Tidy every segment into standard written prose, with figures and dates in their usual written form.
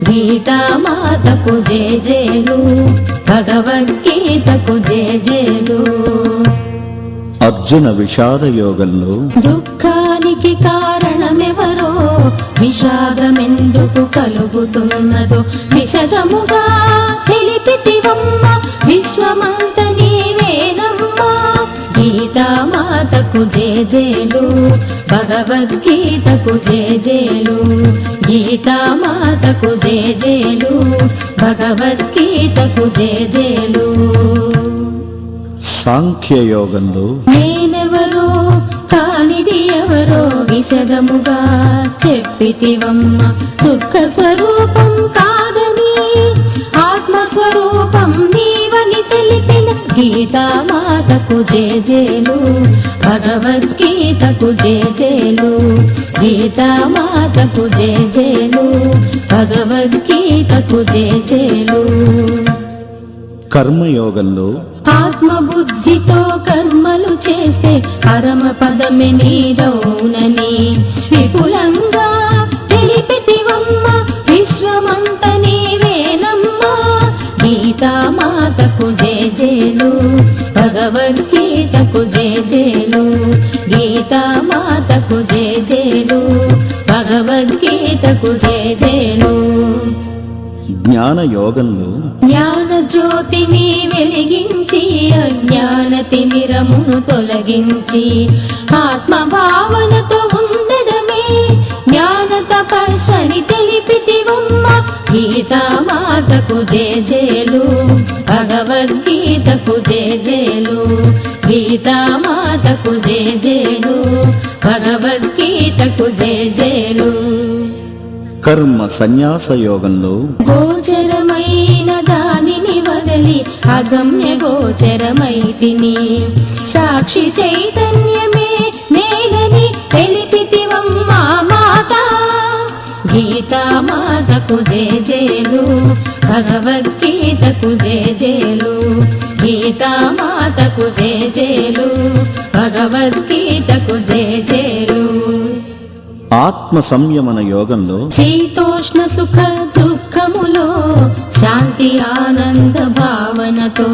గీతామాతకు జేజేలు, భగవద్గీతకు జేజేలు. అర్జున విషాద యోగంలో దుఃఖానికి కారణమెవరో, విషాదమెందుకు కలుగుతున్నదో విశదముగా తెలిపితివమ్మ, విశ్వమంత నీవేనమ్మా. గీతామాతకు జేజేలు, భగవద్గీతకు జేజేలు. గీతామాతకు జేజేలు, భగవద్గీతకు జేజేలు. సాంఖ్యయోగంలో నేనెవరో కానిది ఎవరో విశదముగా చెప్పితివమ్మ, దుఃఖ స్వరూపం కాదని ఆత్మస్వరూపం నీవని తెలిపిన. గీతామాతకు జేజేలు, భగవద్గీతకు జేజేలు. గీతామాతకు జేజేలు, భగవద్గీతకు జేజేలు. కర్మయోగంలో ఆత్మబుద్ధితో కర్మలు చేస్తే పరమ పదమే నీదౌనని విపులంగా తెలిపితివమ్మ, విశ్వమంత నీవేనమ్మా. గీతామాతకు జేజేలు, భగవద్గీతకు జేజేలు. గీతామాతకు జేజేలు, భగవద్గీతకు జేజేలు. జ్ఞాన యోగంలో జ్ఞాన జ్యోతిని వెలిగించి అజ్ఞాన తిమిరమును తొలగించి ఆత్మభావనతో ఉండడమే జ్ఞాన తపస్సని తెలిపితివమ్మ. గీతామాతకు జేజేలు, భగవద్గీతకు జేజేలు. గీతామాతకు జేజేలు, భగవద్గీతకు జేజేలు. కర్మ సన్యాస యోగంలో గోచరమైన దానిని వదలి అగమ్య గోచరమైతిని, సాక్షి చైతన్యమే నేనని తెలిపితివమ్మా మాత. గీతామాతకు జేజేలు, భగవద్గీతకు జేజేలు. గీతామాతకు జేజేలు, భగవద్గీతకు జేజేలు. ఆత్మ సంయమన యోగంలో శీతోష్ణ సుఖ దుఃఖములో శాంతి ఆనంద భావనతో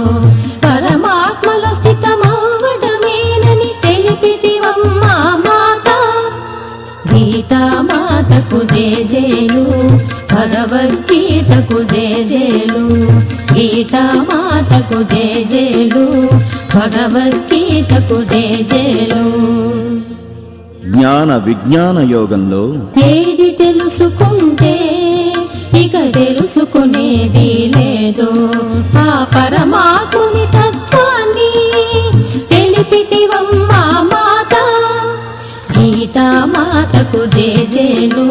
పరమాత్మలో స్థితమవ్వడమేనని తెలిపితివమ్మా మాత. గీతామాతకు జేజేలు, భగవద్గీతకు జేజేలు. గీతామాతకు జేజేలు, భగవద్గీతకు జేజేలు. జ్ఞాన విజ్ఞాన యోగంలో ఏది తెలుసుకుంటే ఇక తెలుసుకునేది లేదో ఆ పరమాత్ముని తత్వాన్ని తెలిపితివమ్మా మాత. గీతామాతకు జేజేలు,